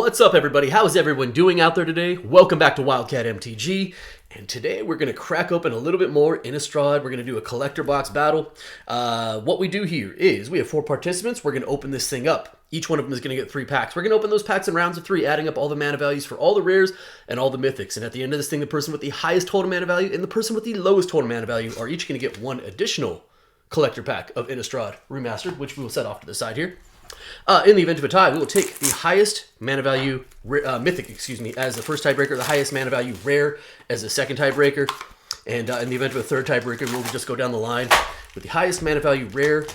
What's up, everybody? How's everyone doing out there today? Welcome back to Wildcat MTG, and today we're going to crack open a little bit more Innistrad. We're going to do a collector box battle. What we do here is we have 4 participants. We're going to open this thing up. Each one of them is going to get 3 packs. We're going to open those packs in rounds of 3, adding up all the mana values for all the rares and all the mythics. And at the end of this thing, the person with the highest total mana value and the person with the lowest total mana value are each going to get 1 additional collector pack of Innistrad Remastered, which we will set off to the side here. In the event of a tie, we will take the highest mana value mythic, as the first tiebreaker, the highest mana value rare as the second tiebreaker, and in the event of a third tiebreaker, we'll just go down the line with the highest mana value rare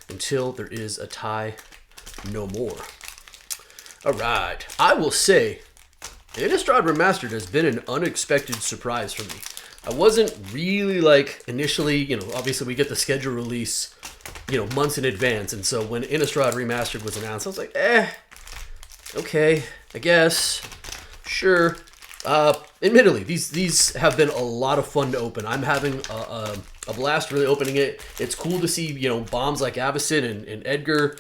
until there is a tie, no more. All right, I will say, Innistrad Remastered has been an unexpected surprise for me. I wasn't really initially, obviously we get the schedule release months in advance. And so when Innistrad Remastered was announced, I was like, okay, I guess, sure. Admittedly, these have been a lot of fun to open. I'm having a blast really opening it. It's cool to see, bombs like Avacyn and Edgar,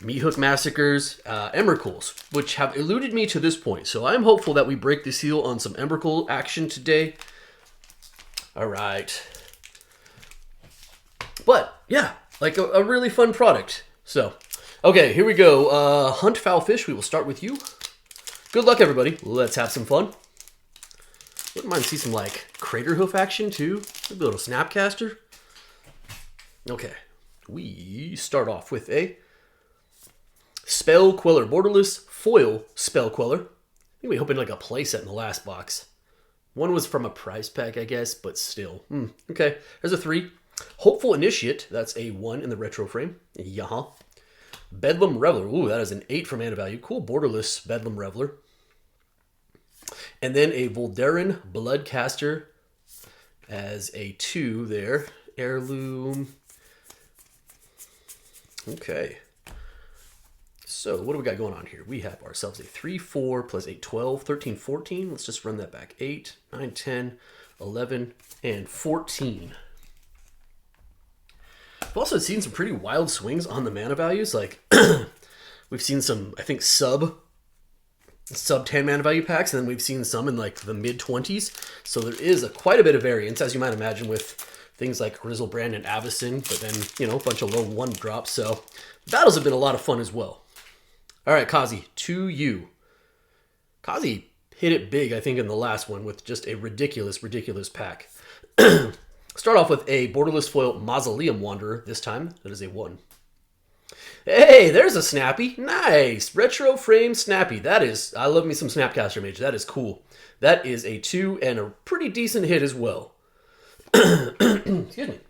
Meat Hook Massacres, Emrakul's, which have eluded me to this point. So I'm hopeful that we break the seal on some Emrakul action today. All right. But, yeah. A really fun product. So, okay, here we go. Hunt Foul Fish, we will start with you. Good luck, everybody. Let's have some fun. Wouldn't mind see some, Crater Hoof action, too. Maybe a little Snapcaster. Okay, we start off with a Spell Queller. Borderless Foil Spell Queller. I think we opened, a playset in the last box. One was from a prize pack, I guess, but still. Okay, there's a 3. Hopeful Initiate, that's a 1 in the retro frame. Yaha. Bedlam Reveler, ooh, that is an 8 for mana value. Cool, borderless Bedlam Reveler. And then a Voldarin Bloodcaster as a 2 there. Heirloom. Okay. So, what do we got going on here? We have ourselves a 3, 4, plus 8, 12, 13, 14. Let's just run that back. 8, 9, 10, 11, and 14. We've also seen some pretty wild swings on the mana values. We've seen some, I think, sub 10 mana value packs, and then we've seen some in the mid-20s. So there is quite a bit of variance, as you might imagine, with things like Grizzlebrand and Avacyn, but then, a bunch of low 1 drops. So battles have been a lot of fun as well. All right, Kazy, to you. Kazy hit it big, I think, in the last one with just a ridiculous pack. Start off with a Borderless Foil Mausoleum Wanderer this time. That is a 1. Hey, there's a Snappy. Nice. Retro Frame Snappy. That is, I love me some Snapcaster Mage. That is cool. That is a 2 and a pretty decent hit as well. Excuse me.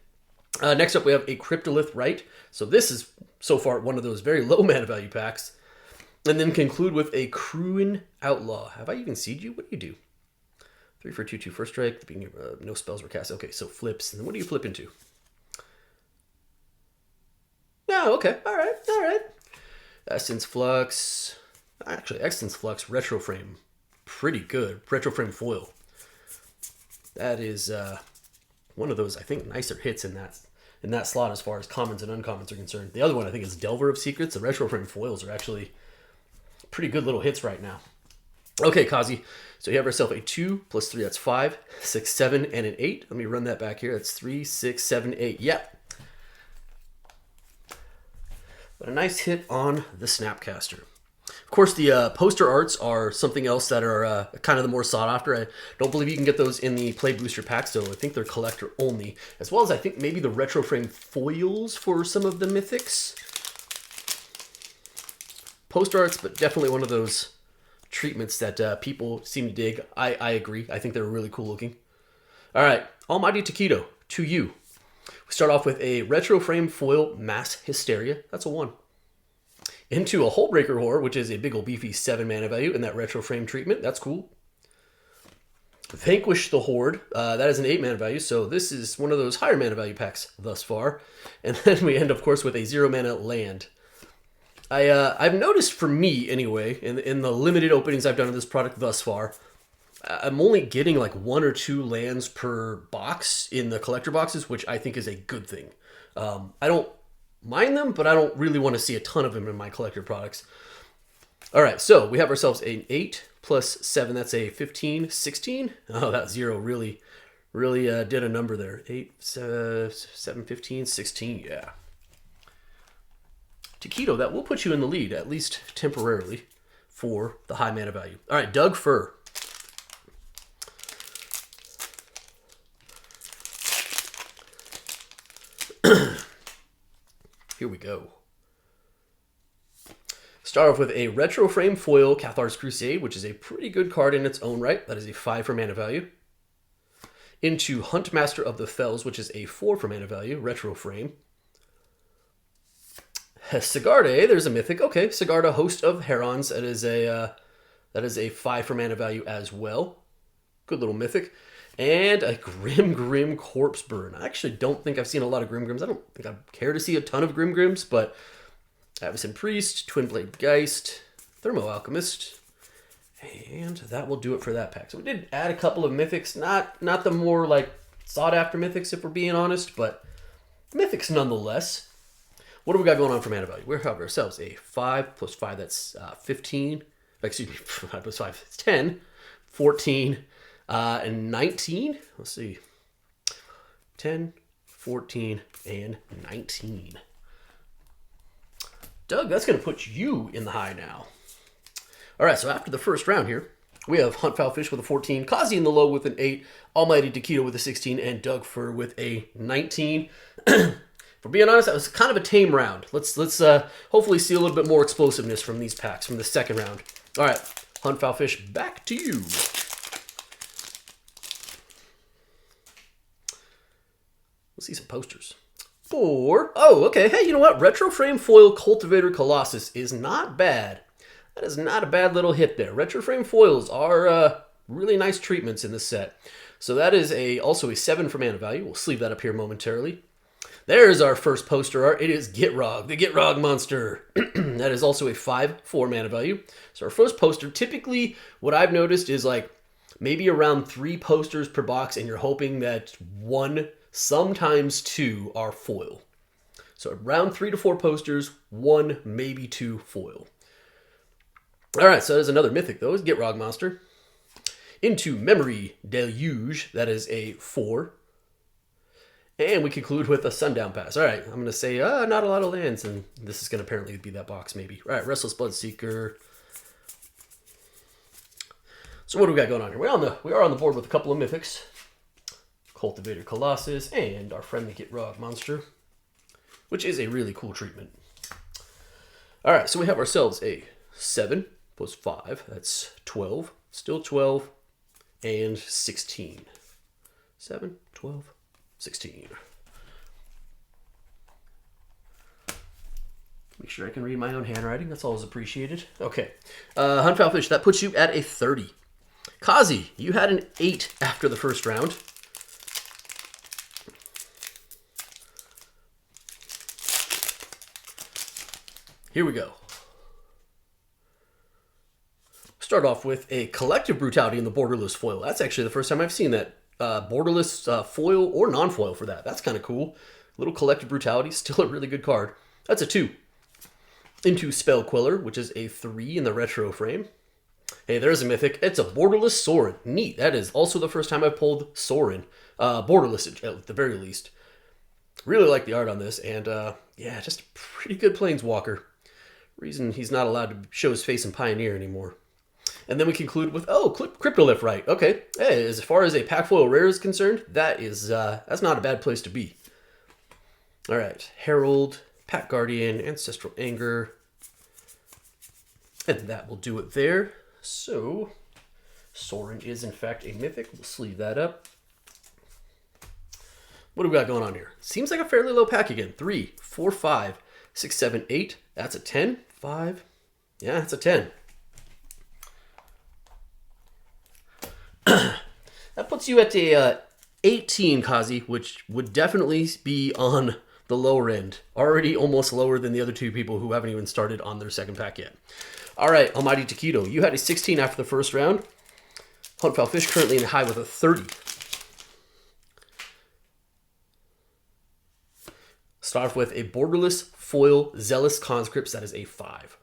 Next up, we have a Cryptolith Rite. So this is, so far, one of those very low mana value packs. And then conclude with a Cruin Outlaw. Have I even seed you? What do you do? 3 for 2, 2 first strike. No spells were cast. Okay, so flips. And then what do you flip into? No, okay. All right. Essence Flux. Actually, Essence Flux, Retro Frame. Pretty good. Retro Frame Foil. That is one of those, I think, nicer hits in that slot as far as commons and uncommons are concerned. The other one, I think, is Delver of Secrets. The Retro Frame Foils are actually pretty good little hits right now. Okay, Kazy. So you have yourself a 2 plus 3, that's 5, 6, 7, and an 8. Let me run that back here. That's 3, 6, 7, 8. Yep. But a nice hit on the Snapcaster. Of course, the poster arts are something else that are kind of the more sought after. I don't believe you can get those in the Play Booster packs, though. I think they're collector only. As well as I think maybe the Retro Frame foils for some of the mythics. Poster arts, but definitely one of those treatments that people seem to dig. I agree. I think they're really cool looking. All right, Almighty Taquito, to you. We start off with a Retro Frame Foil Mass Hysteria. That's a 1. Into a Hullbreaker Horror, which is a big ol' beefy 7 mana value in that Retro Frame treatment. That's cool. Vanquish the Horde. That is an 8 mana value, so this is one of those higher mana value packs thus far. And then we end, of course, with a 0 mana land. I've noticed, for me anyway, in the limited openings I've done of this product thus far, I'm only getting 1 or 2 lands per box in the collector boxes, which I think is a good thing. I don't mind them, but I don't really want to see a ton of them in my collector products. All right, so we have ourselves an 8 plus 7. That's a 15, 16. Oh, that 0 really did a number there. 8, 7, 15, 16. Yeah. Taquito, that will put you in the lead, at least temporarily, for the high mana value. All right, Doug Fur. Here we go. Start off with a Retro Frame Foil Cathar's Crusade, which is a pretty good card in its own right. That is a 5 for mana value. Into Huntmaster of the Fells, which is a 4 for mana value, Retro Frame. Sigarde, there's a mythic. Okay, Sigarda, Host of Herons. That is a 5 for mana value as well. Good little mythic. And a Grim Corpse Burn. I actually don't think I've seen a lot of Grim Grims. I don't think I'd care to see a ton of Grim Grims, but Avacyn Priest, Twin Blade Geist, Thermo Alchemist, and that will do it for that pack. So we did add a couple of mythics, not the more like sought after mythics if we're being honest, but mythics nonetheless. What do we got going on for mana value? We have ourselves a 5 plus 5, that's 15. Excuse me, 5 plus 5, it's 10, 14, and 19. Let's see. 10, 14, and 19. Doug, that's going to put you in the high now. All right, so after the first round here, we have Hunt Foul Fish with a 14, Kazy in the low with an 8, Almighty Taquito with a 16, and Doug Fur with a 19. For being honest, that was kind of a tame round. Let's hopefully see a little bit more explosiveness from these packs from the second round. All right, Hunt Foul Fish, back to you. Let's see some posters. Okay, hey, you know what? Retro Frame Foil Cultivator Colossus is not bad. That is not a bad little hit there. Retro Frame Foils are really nice treatments in this set. So that is also a 7 for mana value. We'll sleeve that up here momentarily. There's our first poster art. It is Gitrog, the Gitrog monster. That is also a 5 for mana value. So our first poster, typically what I've noticed is like maybe around 3 posters per box, and you're hoping that 1, sometimes 2 are foil. So around 3 to 4 posters, 1, maybe 2 foil. All right, so there's another mythic though, is Gitrog monster. Into Memory Deluge, that is a 4. And we conclude with a Sundown Pass. All right, I'm going to say not a lot of lands, and this is going to apparently be that box maybe. All right, Restless Bloodseeker. So what do we got going on here? We are on the board with a couple of mythics. Cultivator Colossus and our friendly Gitrog monster, which is a really cool treatment. All right, so we have ourselves a 7 plus 5. That's 12. Still 12 and 16. 7, 12, 16. Make sure I can read my own handwriting. That's always appreciated. Okay. Hunt Foul Fish, that puts you at a 30. Kazy, you had an 8 after the first round. Here we go. Start off with a Collective Brutality in the Borderless foil. That's actually the first time I've seen that. Borderless foil or non-foil for that. That's kind of cool. Little Collective Brutality, still a really good card. That's a 2. Into Spell Queller, which is a 3 in the retro frame. Hey, there's a mythic. It's a Borderless Sorin. Neat. That is also the first time I've pulled Sorin. Borderless at the very least. Really like the art on this, and yeah, just a pretty good Planeswalker. Reason he's not allowed to show his face in Pioneer anymore. And then we conclude with, Cryptolith right. Okay. Hey, as far as a pack foil rare is concerned, that's not a bad place to be. All right. Herald, Pack Guardian, Ancestral Anger. And that will do it there. So, Sorin is in fact a mythic. We'll sleeve that up. What do we got going on here? Seems like a fairly low pack again. 3, 4, 5, 6, 7, 8. That's a 10. 5. Yeah, that's a 10. That puts you at a 18, Kazy, which would definitely be on the lower end. Already almost lower than the other 2 people who haven't even started on their second pack yet. All right, Almighty Taquito, you had a 16 after the first round. Hunt Foul Fish currently in the high with a 30. Start off with a Borderless Foil Zealous Conscripts. That is a 5.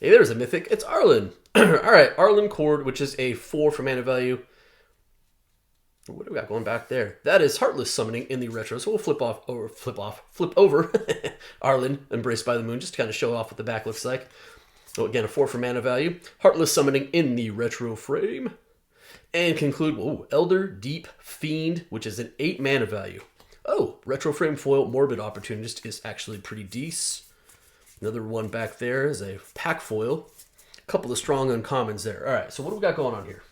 Hey, there's a mythic. It's Arlen. All right, Arlen Cord, which is a 4 for mana value. What do we got going back there? That is Heartless Summoning in the retro. So we'll flip over Arlen, Embraced by the Moon, just to kind of show off what the back looks like. So again, a 4 for mana value. Heartless Summoning in the retro frame. And conclude, Elder Deep Fiend, which is an 8 mana value. Oh, retro frame foil Morbid Opportunist is actually pretty decent. Another one back there is a pack foil. A couple of strong uncommons there. All right, so what do we got going on here?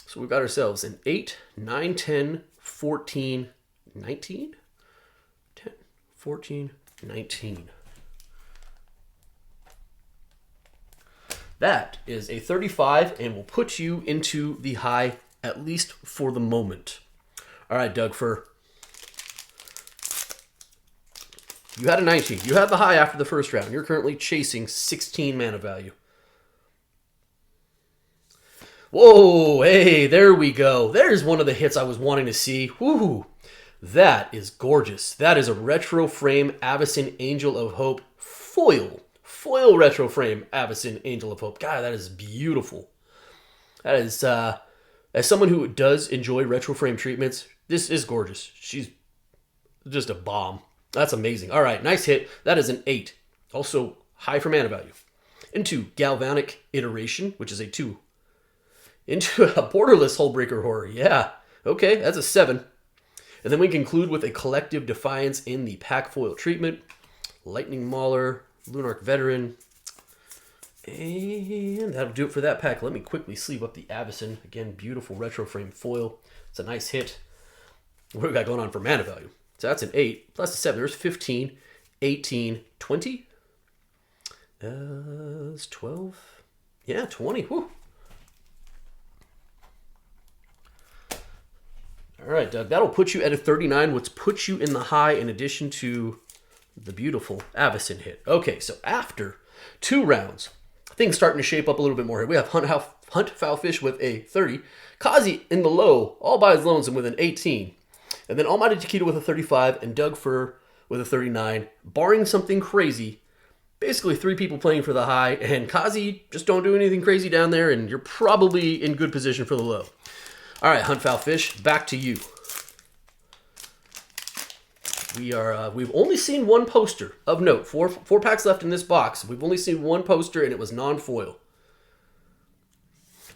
So we've got ourselves an 8, 9, 10, 14, 19? 10, 14, 19. That is a 35 and will put you into the high, at least for the moment. All right, Doug Fur. You had a 19. You had the high after the first round. You're currently chasing 16 mana value. Whoa, hey, there we go. There's one of the hits I was wanting to see. Woohoo. That is gorgeous. That is a retro frame Avacyn Angel of Hope foil. Foil retro frame Avacyn Angel of Hope. God, that is beautiful. That is, as someone who does enjoy retro frame treatments, this is gorgeous. She's just a bomb. That's amazing. All right, nice hit. That is an 8. Also high for mana value. Into Galvanic Iteration, which is a 2. Into a Borderless Hullbreaker Horror. Yeah. Okay, that's a 7. And then we conclude with a Collective Defiance in the pack foil treatment. Lightning Mauler, Lunarch Veteran. And that'll do it for that pack. Let me quickly sleeve up the Avacyn. Again, beautiful retro frame foil. It's a nice hit. What do we got going on for mana value? So that's an 8 plus a 7. There's 15, 18, 20. That's 12. Yeah, 20. Whew. All right, Doug, that'll put you at a 39, which puts you in the high in addition to the beautiful Avacyn hit. Okay, so after 2 rounds, things starting to shape up a little bit more here. We have Hunt Foulfish with a 30, Kazy in the low, all by his lonesome with an 18, and then Almighty Taquito with a 35, and Doug Fur with a 39. Barring something crazy, basically 3 people playing for the high, and Kazy, just don't do anything crazy down there, and you're probably in good position for the low. All right, Hunt Foulfish, back to you. We've only seen 1 poster of note. Four packs left in this box. We've only seen 1 poster, and it was non-foil.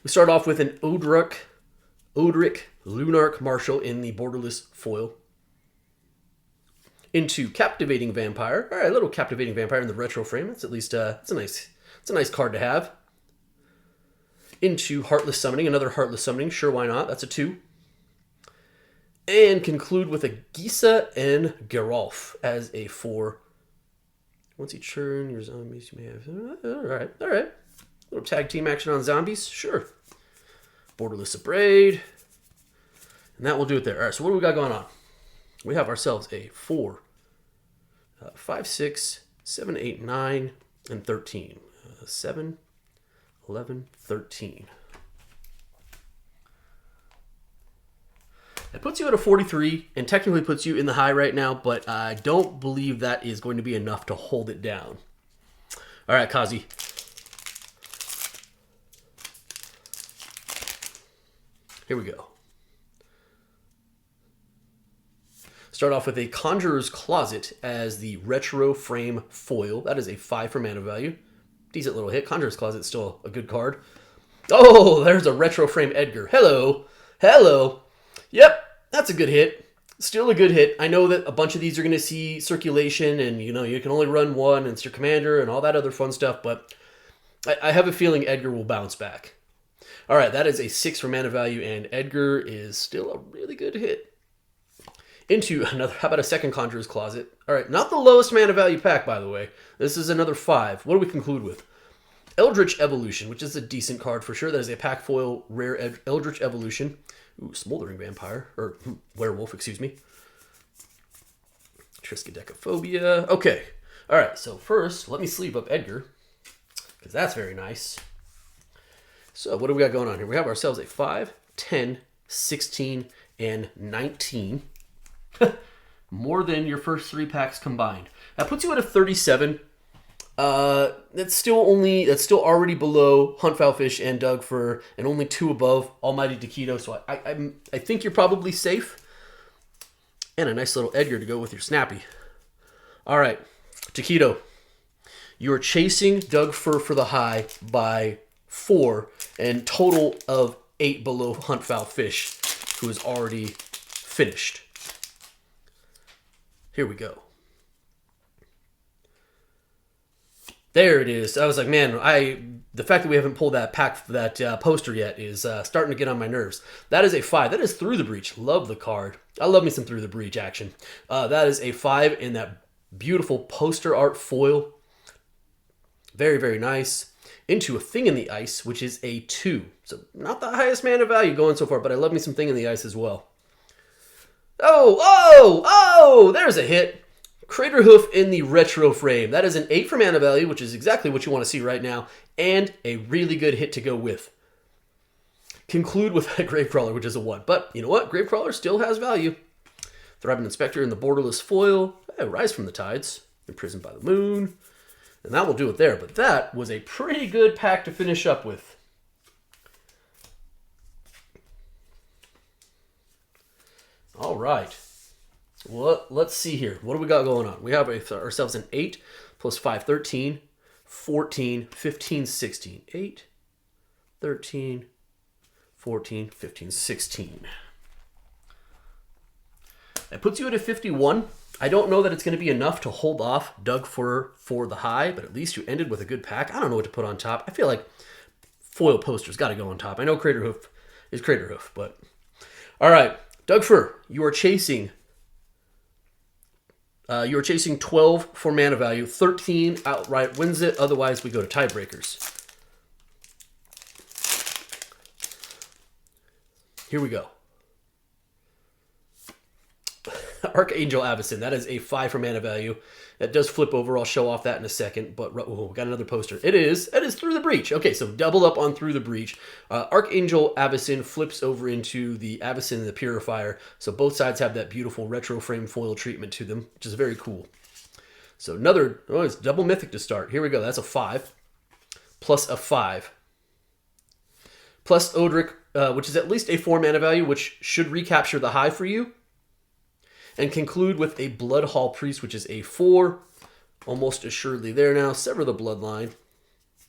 We start off with an Odric Lunarch Marshal in the Borderless foil. Into Captivating Vampire. All right, a little Captivating Vampire in the retro frame. That's at least it's a nice card to have. Into Heartless Summoning, another Heartless Summoning. Sure, why not? That's a 2. And conclude with a Gisa and Geralf as a 4. Once you churn your zombies, you may have... All right. Little tag team action on zombies. Sure. Borderless Abrade. And that will do it there. All right, so what do we got going on? We have ourselves a 4, 5, 6, 7, 8, 9, and 13. 7, 11, 13. It puts you at a 43 and technically puts you in the high right now, but I don't believe that is going to be enough to hold it down. All right, Kazy. Here we go. Start off with a Conjurer's Closet as the retro frame foil. That is a 5 for mana value. Decent little hit. Conjurer's Closet is still a good card. Oh, there's a retro frame Edgar. Hello. Yep, that's a good hit. Still a good hit. I know that a bunch of these are going to see circulation and, you can only run 1 and it's your commander and all that other fun stuff, but I have a feeling Edgar will bounce back. All right, that is a 6 for mana value, and Edgar is still a really good hit. Into another, how about a second Conjurer's Closet? All right, not the lowest mana value pack, by the way. This is another 5. What do we conclude with? Eldritch Evolution, which is a decent card for sure. That is a pack foil rare Eldritch Evolution. Ooh, Smoldering Vampire, or Werewolf, excuse me. Triskaidekaphobia. Okay, all right, so first, let me sleeve up Edgar, because that's very nice. So what do we got going on here? We have ourselves a 5, 10, 16, and 19. more than your first 3 packs combined. That puts you at a 37. That's still already below Hunt Foul Fish and Doug Fur, and only 2 above Almighty Taquito. So I think you're probably safe. And a nice little Edgar to go with your Snappy. All right, Taquito, you are chasing Doug Fur for the high by 4, and total of 8 below Hunt Foul Fish, who is already finished. Here we go. There it is. I was like, man, the fact that we haven't pulled that poster yet is starting to get on my nerves. That is a 5. That is Through the Breach. Love the card. I love me some Through the Breach action. That is a 5 in that beautiful poster art foil. Very, very nice. Into a Thing in the Ice, which is a 2. So not the highest mana value going so far, but I love me some Thing in the Ice as well. Oh, there's a hit. Crater Hoof in the retro frame. That is an 8 for mana value, which is exactly what you want to see right now, and a really good hit to go with. Conclude with a Gravecrawler, which is a 1. But you know what? Gravecrawler still has value. Thriving Inspector in the borderless foil. Rise from the Tides. Imprisoned by the Moon. And that will do it there. But that was a pretty good pack to finish up with. All right. Well, let's see here. What do we got going on? We have ourselves an 8 plus 5, 13, 14, 15, 16. 8, 13, 14, 15, 16. That puts you at a 51. I don't know that it's going to be enough to hold off Doug for the high, but at least you ended with a good pack. I don't know what to put on top. I feel like foil posters got to go on top. I know Crater Hoof is Crater Hoof, but... All right, Doug Fur, you are chasing 12 for mana value. 13 outright wins it. Otherwise, we go to tiebreakers. Here we go. Archangel Avacyn. That is a 5 for mana value. That does flip over. I'll show off that in a second. But we got another poster. It is Through the Breach. Okay, so double up on Through the Breach. Archangel Avacyn flips over into the Avacyn and the Purifier. So both sides have that beautiful retro frame foil treatment to them, which is very cool. So it's double mythic to start. Here we go. That's a 5 plus a 5 plus Odric, which is at least a 4 mana value, which should recapture the high for you. And conclude with a Bloodhall Priest, which is a 4. Almost assuredly there now. Sever the Bloodline.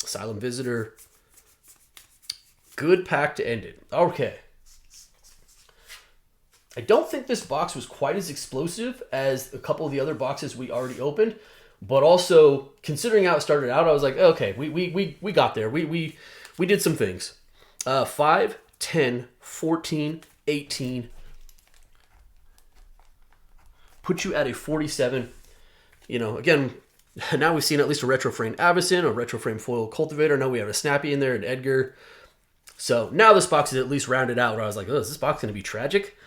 Asylum Visitor. Good pack to end it. Okay. I don't think this box was quite as explosive as a couple of the other boxes we already opened. But also, considering how it started out, I was like, okay, we got there. We did some things. 5, 10, 14, 18... put you at a 47. You know, again, now we've seen at least a retro frame Avacyn, a retro frame foil Cultivator. Now we have a Snappy in there, an Edgar. So now this box is at least rounded out. Where I was like, oh, is this box going to be tragic?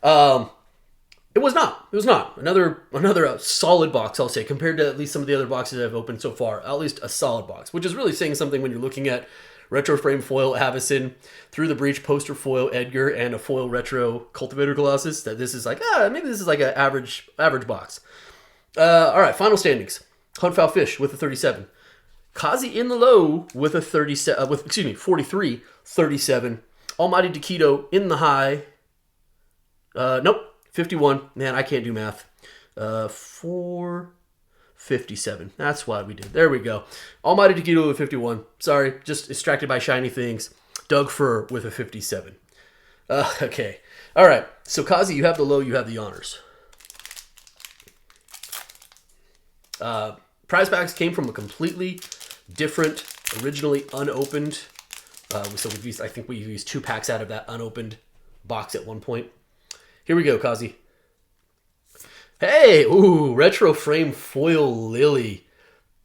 It was not. It was not. Another solid box, I'll say, compared to at least some of the other boxes I've opened so far. At least a solid box, which is really saying something when you're looking at retro frame foil Avacyn, Through the Breach poster foil Edgar, and a foil retro Cultivator Colossus. That this is like, maybe this is like an average box. All right, final standings. Hunt Foul Fish with a 37. Kazy in the low with a 43, 37. Almighty Taquito in the high. Nope, 51. Man, I can't do math. 457. That's what we did. There we go. Almighty Taquito with 51. Sorry, just distracted by shiny things. Doug Fur with a 57. Okay. All right. So, Kazy, you have the low, you have the honors. Prize packs came from a completely different, originally unopened. So I think we've used 2 packs out of that unopened box at one point. Here we go, Kazy. Hey, ooh, retro frame foil Lily.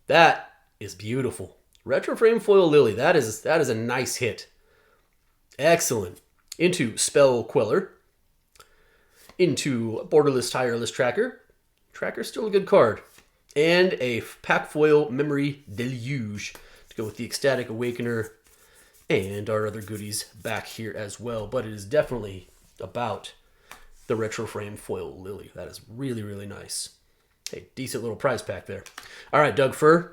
That is beautiful. Retro frame foil Lily. That is a nice hit. Excellent. Into Spell Queller. Into Borderless Tireless Tracker. Tracker's still a good card. And a pack foil Memory Deluge to go with the Ecstatic Awakener and our other goodies back here as well. But it is definitely about the retro frame foil Lily. That is really, really nice. Hey, decent little prize pack there. All right, Doug Fur.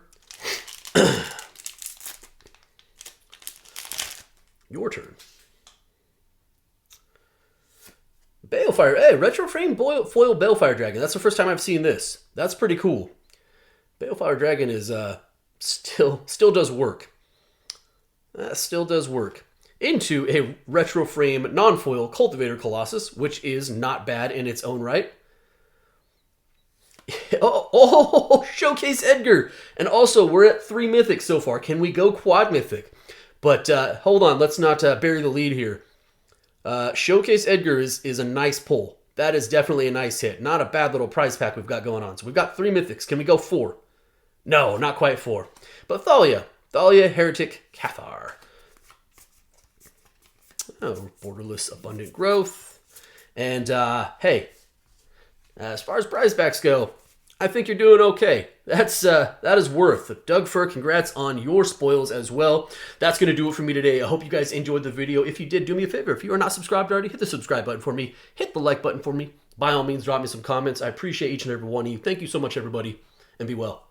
Your turn. Balefire. Hey, retro frame foil Balefire Dragon. That's the first time I've seen this. That's pretty cool. Balefire Dragon is still does work. Still does work. Into a retro frame non-foil Cultivator Colossus, which is not bad in its own right. Oh, Showcase Edgar. And also, we're at 3 mythics so far. Can we go quad mythic? But hold on, let's not bury the lead here. Showcase Edgar is a nice pull. That is definitely a nice hit. Not a bad little prize pack we've got going on. So we've got 3 mythics. Can we go 4? No, not quite 4. But Thalia, Heretic, Cathar. Oh, Borderless Abundant Growth. And hey, as far as prize packs go, I think you're doing okay. That is worth. Doug Fur, congrats on your spoils as well. That's going to do it for me today. I hope you guys enjoyed the video. If you did, do me a favor. If you are not subscribed already, hit the subscribe button for me. Hit the like button for me. By all means, drop me some comments. I appreciate each and every one of you. Thank you so much, everybody, and be well.